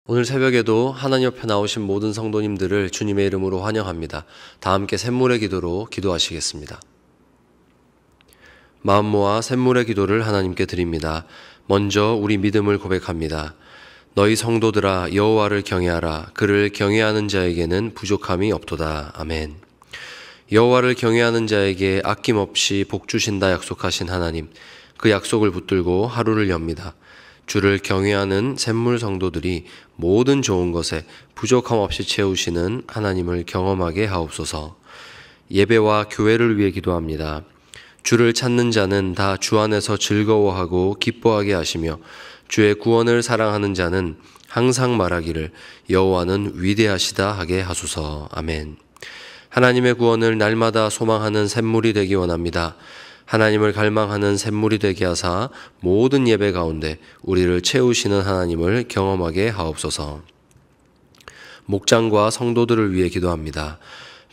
오늘 새벽에도 하나님 옆에 나오신 모든 성도님들을 주님의 이름으로 환영합니다. 다 함께 샘물의 기도로 기도하시겠습니다. 마음 모아 샘물의 기도를 하나님께 드립니다. 먼저 우리 믿음을 고백합니다. 너희 성도들아 여호와를 경외하라. 그를 경외하는 자에게는 부족함이 없도다. 아멘. 여호와를 경외하는 자에게 아낌없이 복 주신다 약속하신 하나님, 그 약속을 붙들고 하루를 엽니다. 주를 경외하는 샘물 성도들이 모든 좋은 것에 부족함 없이 채우시는 하나님을 경험하게 하옵소서. 예배와 교회를 위해 기도합니다. 주를 찾는 자는 다 주 안에서 즐거워하고 기뻐하게 하시며 주의 구원을 사랑하는 자는 항상 말하기를 여호와는 위대하시다 하게 하소서. 아멘. 하나님의 구원을 날마다 소망하는 샘물이 되기 원합니다. 하나님을 갈망하는 샘물이 되게 하사 모든 예배 가운데 우리를 채우시는 하나님을 경험하게 하옵소서. 목장과 성도들을 위해 기도합니다.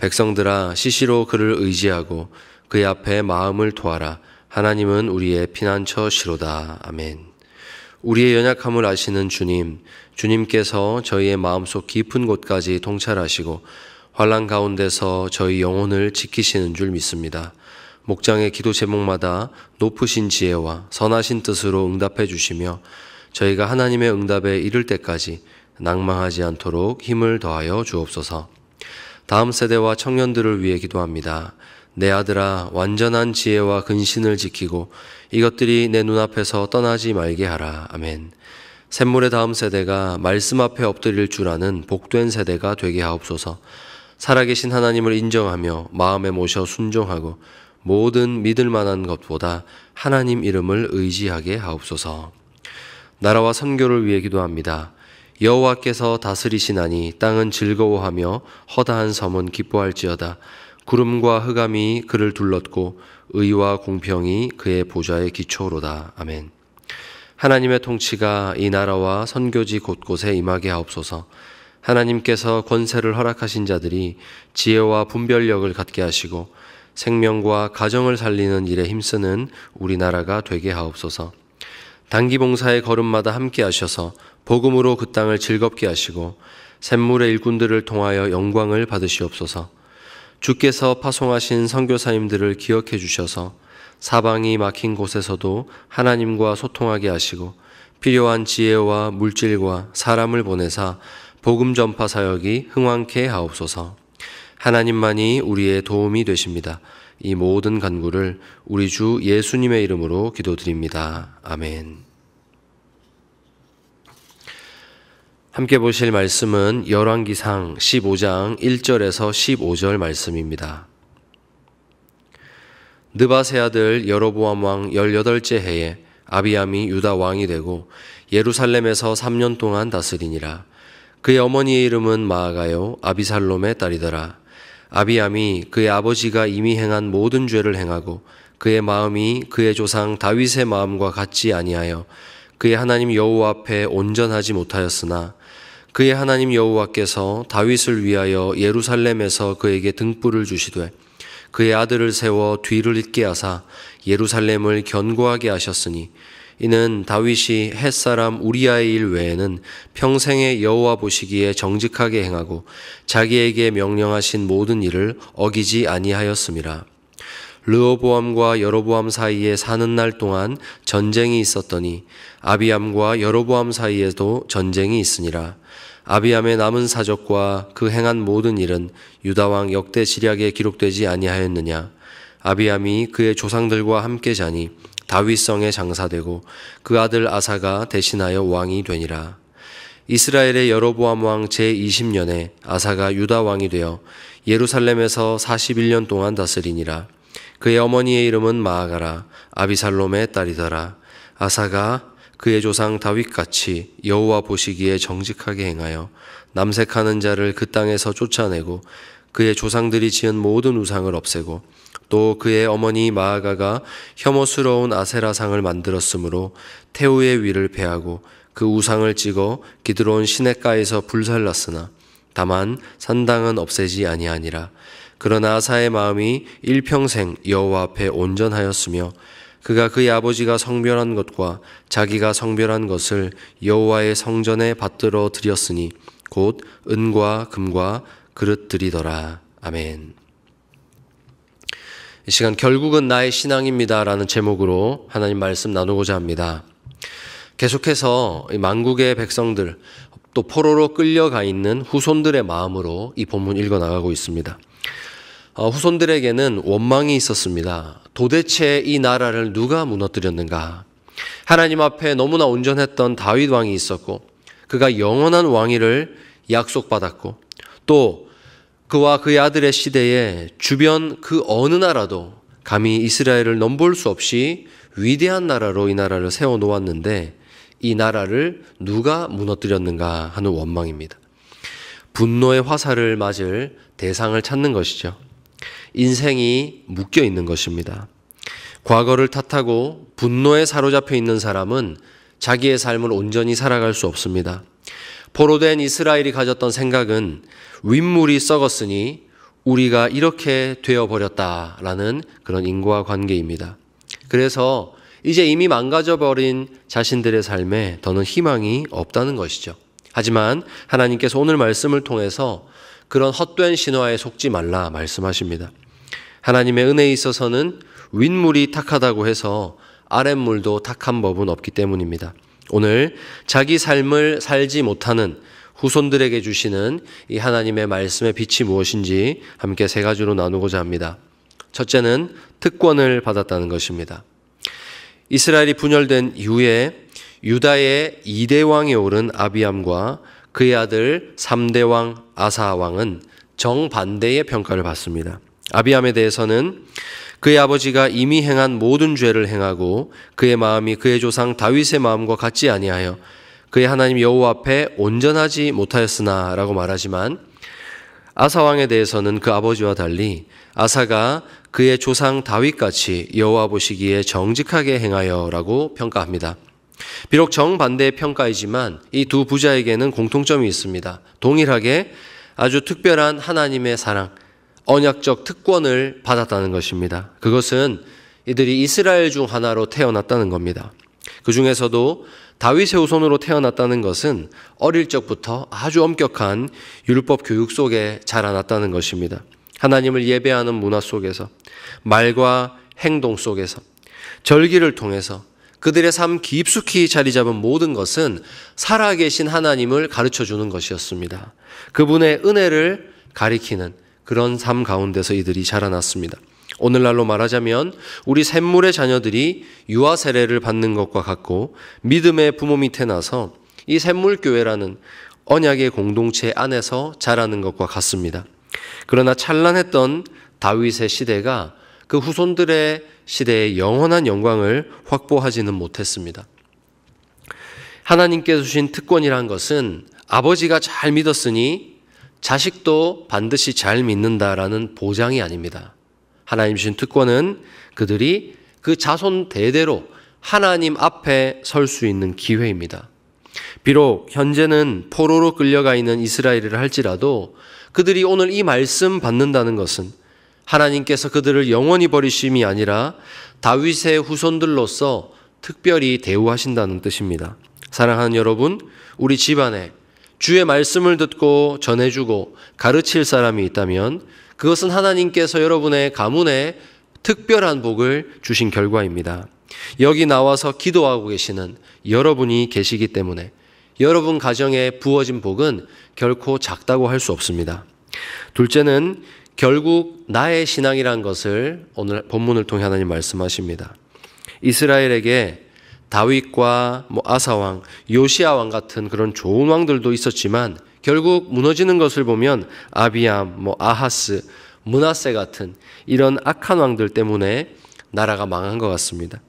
백성들아 시시로 그를 의지하고 그의 앞에 마음을 토하라. 하나님은 우리의 피난처시로다. 아멘. 우리의 연약함을 아시는 주님, 주님께서 저희의 마음속 깊은 곳까지 통찰하시고 환난 가운데서 저희 영혼을 지키시는 줄 믿습니다. 목장의 기도 제목마다 높으신 지혜와 선하신 뜻으로 응답해 주시며 저희가 하나님의 응답에 이를 때까지 낭망하지 않도록 힘을 더하여 주옵소서. 다음 세대와 청년들을 위해 기도합니다. 내 아들아 완전한 지혜와 근신을 지키고 이것들이 내 눈앞에서 떠나지 말게 하라. 아멘. 샘물의 다음 세대가 말씀 앞에 엎드릴 줄 아는 복된 세대가 되게 하옵소서. 살아계신 하나님을 인정하며 마음에 모셔 순종하고 모든 믿을 만한 것보다 하나님 이름을 의지하게 하옵소서. 나라와 선교를 위해 기도합니다. 여호와께서 다스리시나니 땅은 즐거워하며 허다한 섬은 기뻐할지어다. 구름과 흑암이 그를 둘렀고 의와 공평이 그의 보좌의 기초로다. 아멘. 하나님의 통치가 이 나라와 선교지 곳곳에 임하게 하옵소서. 하나님께서 권세를 허락하신 자들이 지혜와 분별력을 갖게 하시고 생명과 가정을 살리는 일에 힘쓰는 우리나라가 되게 하옵소서. 단기 봉사의 걸음마다 함께 하셔서 복음으로 그 땅을 즐겁게 하시고 샘물의 일꾼들을 통하여 영광을 받으시옵소서. 주께서 파송하신 선교사님들을 기억해 주셔서 사방이 막힌 곳에서도 하나님과 소통하게 하시고 필요한 지혜와 물질과 사람을 보내사 복음 전파 사역이 흥왕케 하옵소서. 하나님만이 우리의 도움이 되십니다. 이 모든 간구를 우리 주 예수님의 이름으로 기도드립니다. 아멘. 함께 보실 말씀은 열왕기상 15장 1절에서 15절 말씀입니다. 느밧의 아들 여로보암 왕 18째 해에 아비암이 유다 왕이 되고 예루살렘에서 3년 동안 다스리니라. 그의 어머니의 이름은 마아가요 아비살롬의 딸이더라. 아비암이 그의 아버지가 이미 행한 모든 죄를 행하고 그의 마음이 그의 조상 다윗의 마음과 같지 아니하여 그의 하나님 여호와 앞에 온전하지 못하였으나 그의 하나님 여호와께서 다윗을 위하여 예루살렘에서 그에게 등불을 주시되 그의 아들을 세워 뒤를 잇게 하사 예루살렘을 견고하게 하셨으니 이는 다윗이 햇사람 우리아의 일 외에는 평생에 여호와 보시기에 정직하게 행하고 자기에게 명령하신 모든 일을 어기지 아니하였음이라. 르호보암과 여로보암 사이에 사는 날 동안 전쟁이 있었더니 아비암과 여로보암 사이에도 전쟁이 있으니라. 아비암의 남은 사적과 그 행한 모든 일은 유다왕 역대 지략에 기록되지 아니하였느냐. 아비암이 그의 조상들과 함께 자니 다윗성에 장사되고 그 아들 아사가 대신하여 왕이 되니라. 이스라엘의 여로보암 왕 제20년에 아사가 유다 왕이 되어 예루살렘에서 41년 동안 다스리니라. 그의 어머니의 이름은 마아가라 아비살롬의 딸이더라. 아사가 그의 조상 다윗같이 여호와 보시기에 정직하게 행하여 남색하는 자를 그 땅에서 쫓아내고 그의 조상들이 지은 모든 우상을 없애고 또 그의 어머니 마아가가 혐오스러운 아세라상을 만들었으므로 태우의 위를 베하고 그 우상을 찍어 기드론 시냇가에서 불살랐으나 다만 산당은 없애지 아니하니라. 그러나 아사의 마음이 일평생 여호와 앞에 온전하였으며 그가 그의 아버지가 성별한 것과 자기가 성별한 것을 여호와의 성전에 받들어 드렸으니 곧 은과 금과 그릇들이더라. 아멘. 이 시간 결국은 나의 신앙입니다라는 제목으로 하나님 말씀 나누고자 합니다. 계속해서 만국의 백성들 또 포로로 끌려가 있는 후손들의 마음으로 이 본문 읽어나가고 있습니다. 후손들에게는 원망이 있었습니다. 도대체 이 나라를 누가 무너뜨렸는가? 하나님 앞에 너무나 온전했던 다윗 왕이 있었고 그가 영원한 왕위를 약속받았고 또 그와 그의 아들의 시대에 주변 그 어느 나라도 감히 이스라엘을 넘볼 수 없이 위대한 나라로 이 나라를 세워놓았는데 이 나라를 누가 무너뜨렸는가 하는 원망입니다. 분노의 화살을 맞을 대상을 찾는 것이죠. 인생이 묶여 있는 것입니다. 과거를 탓하고 분노에 사로잡혀 있는 사람은 자기의 삶을 온전히 살아갈 수 없습니다. 포로된 이스라엘이 가졌던 생각은 윗물이 썩었으니 우리가 이렇게 되어버렸다라는 그런 인과관계입니다. 그래서 이제 이미 망가져버린 자신들의 삶에 더는 희망이 없다는 것이죠. 하지만 하나님께서 오늘 말씀을 통해서 그런 헛된 신화에 속지 말라 말씀하십니다. 하나님의 은혜에 있어서는 윗물이 탁하다고 해서 아랫물도 탁한 법은 없기 때문입니다. 오늘 자기 삶을 살지 못하는 후손들에게 주시는 이 하나님의 말씀의 빛이 무엇인지 함께 세 가지로 나누고자 합니다. 첫째는 특권을 받았다는 것입니다. 이스라엘이 분열된 이후에 유다의 2대 왕에 오른 아비암과 그의 아들 3대 왕 아사 왕은 정반대의 평가를 받습니다. 아비암에 대해서는 그의 아버지가 이미 행한 모든 죄를 행하고 그의 마음이 그의 조상 다윗의 마음과 같지 아니하여 그의 하나님 여호와 앞에 온전하지 못하였으나 라고 말하지만 아사 왕에 대해서는 그 아버지와 달리 아사가 그의 조상 다윗같이 여호와 보시기에 정직하게 행하여 라고 평가합니다. 비록 정반대의 평가이지만 이 두 부자에게는 공통점이 있습니다. 동일하게 아주 특별한 하나님의 사랑, 언약적 특권을 받았다는 것입니다. 그것은 이들이 이스라엘 중 하나로 태어났다는 겁니다. 그 중에서도 다윗의 후손으로 태어났다는 것은 어릴 적부터 아주 엄격한 율법 교육 속에 자라났다는 것입니다. 하나님을 예배하는 문화 속에서, 말과 행동 속에서, 절기를 통해서 그들의 삶 깊숙이 자리 잡은 모든 것은 살아계신 하나님을 가르쳐주는 것이었습니다. 그분의 은혜를 가리키는 그런 삶 가운데서 이들이 자라났습니다. 오늘날로 말하자면 우리 샘물의 자녀들이 유아 세례를 받는 것과 같고 믿음의 부모 밑에 나서 이 샘물교회라는 언약의 공동체 안에서 자라는 것과 같습니다. 그러나 찬란했던 다윗의 시대가 그 후손들의 시대의 영원한 영광을 확보하지는 못했습니다. 하나님께서 주신 특권이란 것은 아버지가 잘 믿었으니 자식도 반드시 잘 믿는다라는 보장이 아닙니다. 하나님 주신 특권은 그들이 그 자손 대대로 하나님 앞에 설 수 있는 기회입니다. 비록 현재는 포로로 끌려가 있는 이스라엘이라 할지라도 그들이 오늘 이 말씀 받는다는 것은 하나님께서 그들을 영원히 버리심이 아니라 다윗의 후손들로서 특별히 대우하신다는 뜻입니다. 사랑하는 여러분, 우리 집안에 주의 말씀을 듣고 전해주고 가르칠 사람이 있다면 그것은 하나님께서 여러분의 가문에 특별한 복을 주신 결과입니다. 여기 나와서 기도하고 계시는 여러분이 계시기 때문에 여러분 가정에 부어진 복은 결코 작다고 할 수 없습니다. 둘째는 결국 나의 신앙이란 것을 오늘 본문을 통해 하나님 말씀하십니다. 이스라엘에게 다윗과 아사왕, 요시아왕 같은 그런 좋은 왕들도 있었지만 결국 무너지는 것을 보면 아비암, 아하스, 므낫세 같은 이런 악한 왕들 때문에 나라가 망한 것 같습니다.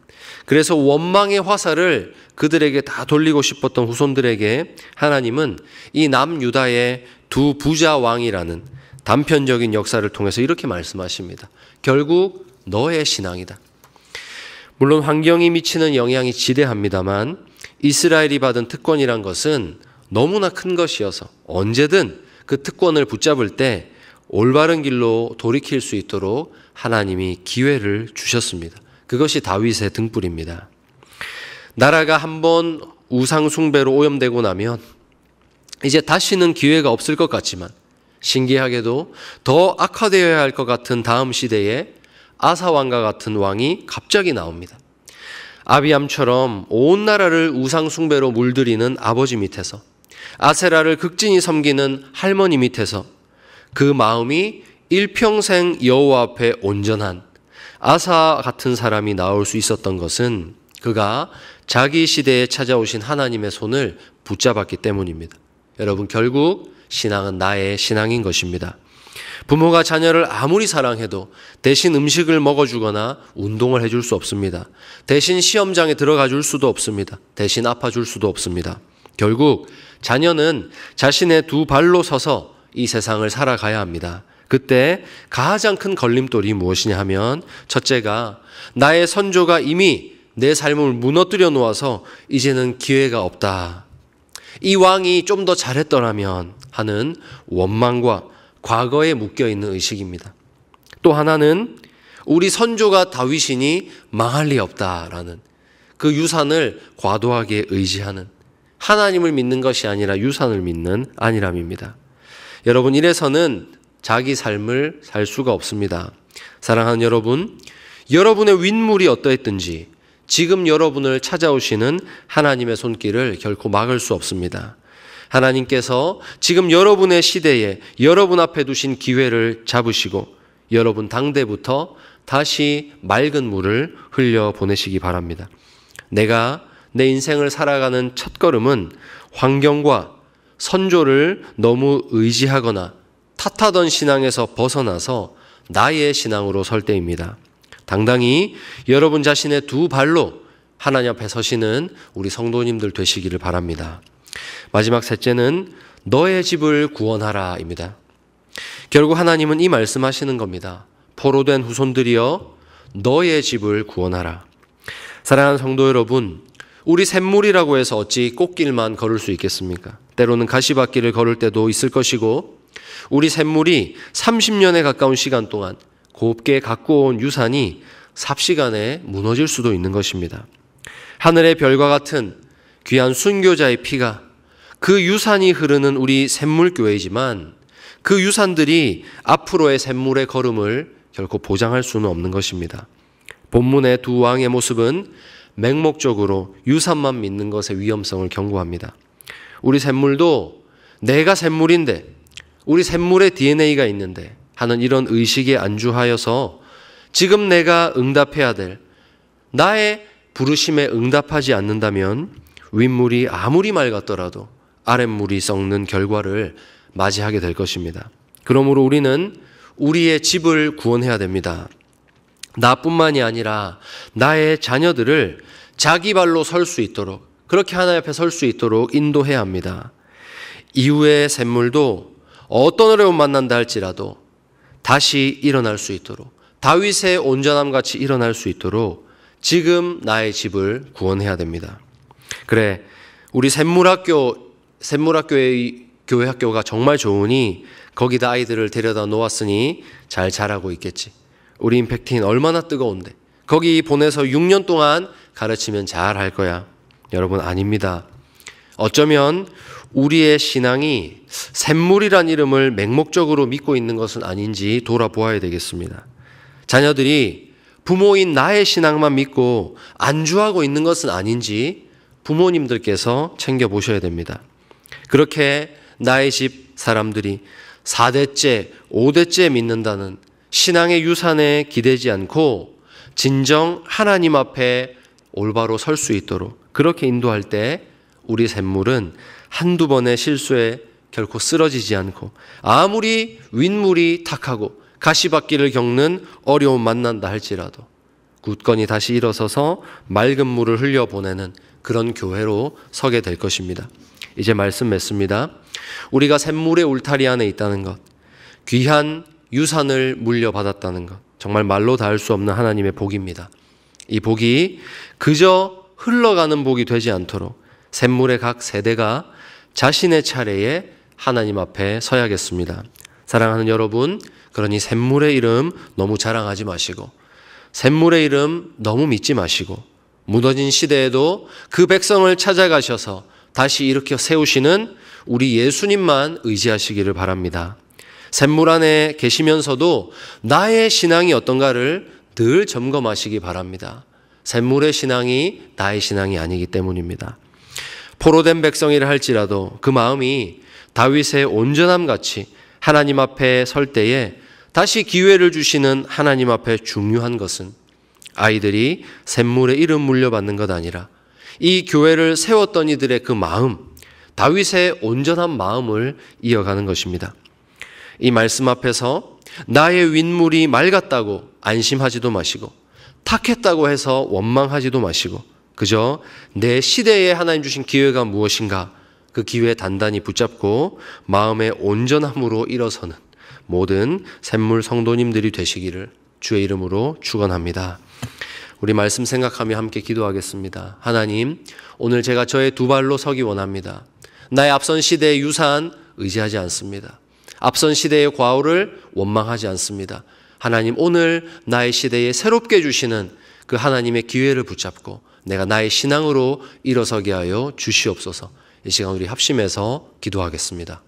그래서 원망의 화살을 그들에게 다 돌리고 싶었던 후손들에게 하나님은 이 남유다의 두 부자 왕이라는 단편적인 역사를 통해서 이렇게 말씀하십니다. 결국 너의 신앙이다. 물론 환경이 미치는 영향이 지대합니다만 이스라엘이 받은 특권이란 것은 너무나 큰 것이어서 언제든 그 특권을 붙잡을 때 올바른 길로 돌이킬 수 있도록 하나님이 기회를 주셨습니다. 그것이 다윗의 등불입니다. 나라가 한번 우상 숭배로 오염되고 나면 이제 다시는 기회가 없을 것 같지만 신기하게도 더 악화되어야 할 것 같은 다음 시대에 아사 왕과 같은 왕이 갑자기 나옵니다. 아비암처럼 온 나라를 우상 숭배로 물들이는 아버지 밑에서, 아세라를 극진히 섬기는 할머니 밑에서 그 마음이 일평생 여호와 앞에 온전한 아사 같은 사람이 나올 수 있었던 것은 그가 자기 시대에 찾아오신 하나님의 손을 붙잡았기 때문입니다. 여러분, 결국 신앙은 나의 신앙인 것입니다. 부모가 자녀를 아무리 사랑해도 대신 음식을 먹어주거나 운동을 해줄 수 없습니다. 대신 시험장에 들어가 줄 수도 없습니다. 대신 아파줄 수도 없습니다. 결국 자녀는 자신의 두 발로 서서 이 세상을 살아가야 합니다. 그때 가장 큰 걸림돌이 무엇이냐 하면, 첫째가 나의 선조가 이미 내 삶을 무너뜨려 놓아서 이제는 기회가 없다, 이 왕이 좀 더 잘했더라면 하는 원망과 과거에 묶여있는 의식입니다. 또 하나는 우리 선조가 다윗이니 망할 리 없다라는 그 유산을 과도하게 의지하는, 하나님을 믿는 것이 아니라 유산을 믿는 안일함입니다. 여러분, 이래서는 자기 삶을 살 수가 없습니다. 사랑하는 여러분, 여러분의 윗물이 어떠했든지 지금 여러분을 찾아오시는 하나님의 손길을 결코 막을 수 없습니다. 하나님께서 지금 여러분의 시대에 여러분 앞에 두신 기회를 잡으시고 여러분 당대부터 다시 맑은 물을 흘려보내시기 바랍니다. 내가 내 인생을 살아가는 첫걸음은 환경과 선조를 너무 의지하거나 탓하던 신앙에서 벗어나서 나의 신앙으로 설 때입니다. 당당히 여러분 자신의 두 발로 하나님 앞에 서시는 우리 성도님들 되시기를 바랍니다. 마지막 셋째는 너의 집을 구원하라입니다. 결국 하나님은 이 말씀하시는 겁니다. 포로된 후손들이여 너의 집을 구원하라. 사랑하는 성도 여러분, 우리 샘물이라고 해서 어찌 꽃길만 걸을 수 있겠습니까? 때로는 가시밭길을 걸을 때도 있을 것이고, 우리 샘물이 30년에 가까운 시간 동안 곱게 갖고 온 유산이 삽시간에 무너질 수도 있는 것입니다. 하늘의 별과 같은 귀한 순교자의 피가 그 유산이 흐르는 우리 샘물교회이지만 그 유산들이 앞으로의 샘물의 걸음을 결코 보장할 수는 없는 것입니다. 본문의 두 왕의 모습은 맹목적으로 유산만 믿는 것의 위험성을 경고합니다. 우리 샘물도 내가 샘물인데, 우리 샘물에 DNA가 있는데 하는 이런 의식에 안주하여서 지금 내가 응답해야 될 나의 부르심에 응답하지 않는다면 윗물이 아무리 맑았더라도 아랫물이 썩는 결과를 맞이하게 될 것입니다. 그러므로 우리는 우리의 집을 구원해야 됩니다. 나뿐만이 아니라 나의 자녀들을 자기 발로 설 수 있도록, 그렇게 하나님 앞에 설 수 있도록 인도해야 합니다. 이후의 샘물도 어떤 어려움 만난다 할지라도 다시 일어날 수 있도록, 다윗의 온전함 같이 일어날 수 있도록 지금 나의 집을 구원해야 됩니다. 그래, 우리 샘물학교의 교회 학교가 정말 좋으니 거기다 아이들을 데려다 놓았으니 잘 자라고 있겠지. 우리 임팩트는 얼마나 뜨거운데 거기 보내서 6년 동안 가르치면 잘 할 거야. 여러분, 아닙니다. 어쩌면 우리의 신앙이 샘물이란 이름을 맹목적으로 믿고 있는 것은 아닌지 돌아보아야 되겠습니다. 자녀들이 부모인 나의 신앙만 믿고 안주하고 있는 것은 아닌지 부모님들께서 챙겨보셔야 됩니다. 그렇게 나의 집 사람들이 4대째, 5대째 믿는다는 신앙의 유산에 기대지 않고 진정 하나님 앞에 올바로 설 수 있도록 그렇게 인도할 때 우리 샘물은 한두 번의 실수에 결코 쓰러지지 않고 아무리 윗물이 탁하고 가시밭길을 겪는 어려움 만난다 할지라도 굳건히 다시 일어서서 맑은 물을 흘려보내는 그런 교회로 서게 될 것입니다. 이제 말씀 맺습니다. 우리가 샘물의 울타리 안에 있다는 것, 귀한 유산을 물려받았다는 것, 정말 말로 닿을 수 없는 하나님의 복입니다. 이 복이 그저 흘러가는 복이 되지 않도록 샘물의 각 세대가 자신의 차례에 하나님 앞에 서야겠습니다. 사랑하는 여러분, 그러니 샘물의 이름 너무 자랑하지 마시고 샘물의 이름 너무 믿지 마시고 무너진 시대에도 그 백성을 찾아가셔서 다시 일으켜 세우시는 우리 예수님만 의지하시기를 바랍니다. 샘물 안에 계시면서도 나의 신앙이 어떤가를 늘 점검하시기 바랍니다. 샘물의 신앙이 나의 신앙이 아니기 때문입니다. 포로된 백성이라 할지라도 그 마음이 다윗의 온전함 같이 하나님 앞에 설 때에 다시 기회를 주시는 하나님 앞에 중요한 것은 아이들이 샘물의 이름 물려받는 것 아니라 이 교회를 세웠던 이들의 그 마음, 다윗의 온전한 마음을 이어가는 것입니다. 이 말씀 앞에서 나의 윗물이 맑았다고 안심하지도 마시고 탁했다고 해서 원망하지도 마시고 그저 내 시대에 하나님 주신 기회가 무엇인가 그 기회에 단단히 붙잡고 마음의 온전함으로 일어서는 모든 샘물 성도님들이 되시기를 주의 이름으로 축원합니다. 우리 말씀 생각하며 함께 기도하겠습니다. 하나님, 오늘 제가 저의 두 발로 서기 원합니다. 나의 앞선 시대의 유산 의지하지 않습니다. 앞선 시대의 과오를 원망하지 않습니다. 하나님, 오늘 나의 시대에 새롭게 주시는 그 하나님의 기회를 붙잡고 내가 나의 신앙으로 일어서게 하여 주시옵소서. 이 시간 우리 합심해서 기도하겠습니다.